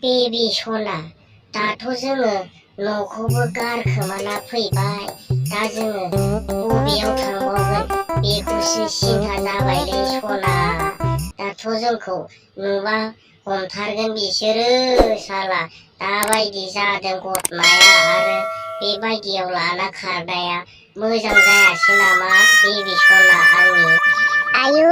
baby सना दाथ' जोङो न'खौबो गारखोमाना फैबाय दा जोङो बबेयाव थांबावगोन बेखौसो सिन्था जाबायलै सना दाथ' जोंखौ नुबा हमथारगोन बिसोरो साला दाबायदि जादों घटनाया आरो बेबायदियाव लाना खारनाया मोजां जायासै नामा बेबि सना आंनि आयु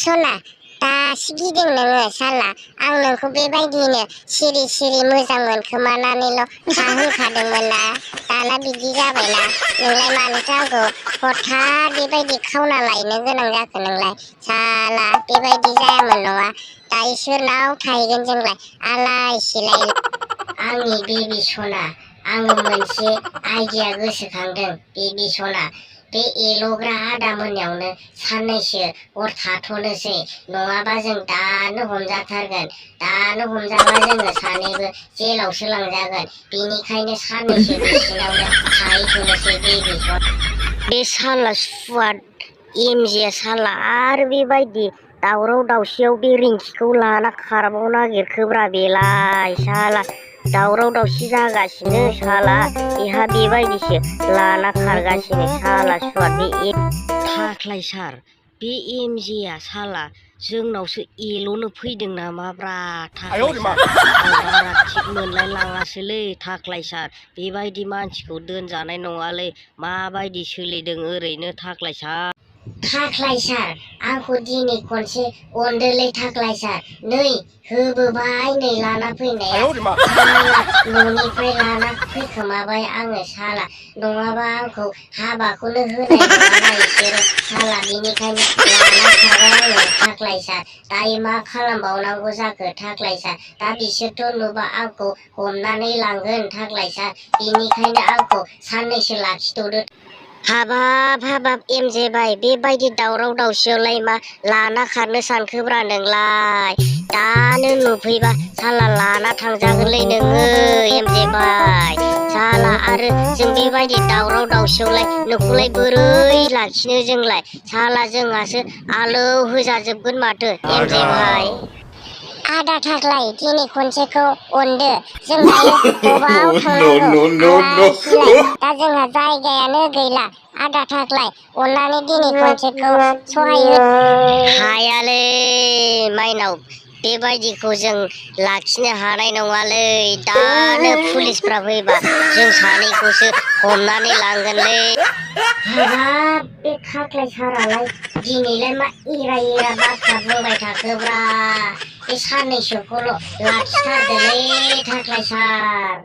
सना दासो गिदों नोङो साला आं नोंखौ बेबायदिनो सिरि सिरि मोजां मोनखोमानानैल' थाहोखादोंमोन ना दाना बिदि जाबायना नोंलाय मानोथो आंखौ हथात बेबायदि खावना लायनो गोनां जाखो नोंलाय साला बेबायदि जायामोन नङा दा इसोरनाव थाहैगोन जोंलाय आलाय सिलाय आंनि बेबि सना आङो मोनसे आइडिया गोसोखांदों बेबि सना बे एल'ग्रा आदा मोनायावनो साननैसो हर थाथ'नोसै नङाबा जों दानो हमजाथारगोन दानो हमजाबा जोङो सानैबो जेलावसो लांजागोन बेनिखायनो साननैसो बिसिनावनो थाहैथ'नोसै बेबि सना बे साला सुवा एमजे साला आरो बेबायदि दावराव दावसियाव बे रिंकिखौ लाना खारबाव नागिरखोब्रा बेलाय साला दावराव दावसि जागासिनो साला बेहा बेबायदिसो लाना खारगासिनो साला सुवा बे थाख्लाय सार बे एमजेआ साला जोंनावसो एल'नो फैदों नामाब्रा थाख्लाय सार आं बारा थिग मोनलाय लाङासोलै थाख्लाय सार बेबायदि मानसिखौ दोनजानाय नङालै माबायदि सोलिदों ओरैनो थाख्लाय सार थाख्लाय सार आंखौ दिनै खनसे अनदोलै थाख्लाय सार नै होबोबाय नै लाना फैनाया साला न'निफ्राय लाना फैखोमाबाय आङो साला नङाबा आंखौ हाबाखौनो होनाय नङाना इसोरो साला बिनिखायनो लाना खारबाय आङो थाख्लाय सार दायो मा खालामबावनांगौ जाखो थाख्लाय सार दा बिसोरथ' नुबा आंखौ हमनानै लांगोन थाख्लाय सार बिनिखायनो आंखौ साननैसो लाखिथ'दो हाबाब एमजे बाय बेबायदि दावराव दावसियावलाय मा लाना खारनो सानखोब्रा नोंलाय दानो नुफैबा साला लाना थांजागोनलै नोङो एमजे बाय साला आरो जों बेबायदि दावराव दावसियावलाय नोंखौलाय बोरै लाखिनो जोंलाय साला जोंहासो आलौ होजाजोबगोन माथो एमजे भाई आदा थाख्लाय दिनै खनसेखौ अनदो जों दायो बबाव थांनांगौ आलाय सिलाय दा जोंहा जायगायानो गैला आदा थाख्लाय अननानै दिनै खनसेखौ सहाय हो हायालै माइनाव बेबायदिखौ जों लाखिनो हानाय नङालै दानो पुलिसफ्रा फैबा जों सानैखौसो हमनानै लांगोनलै हाबाब बे थाख्लाय सारालाय दिनैलाय मा एरा बाथ्रा बुंबाय थाखोब्रा बे साननैसोखौल' लाखिथारदोलै थाख्लाय सार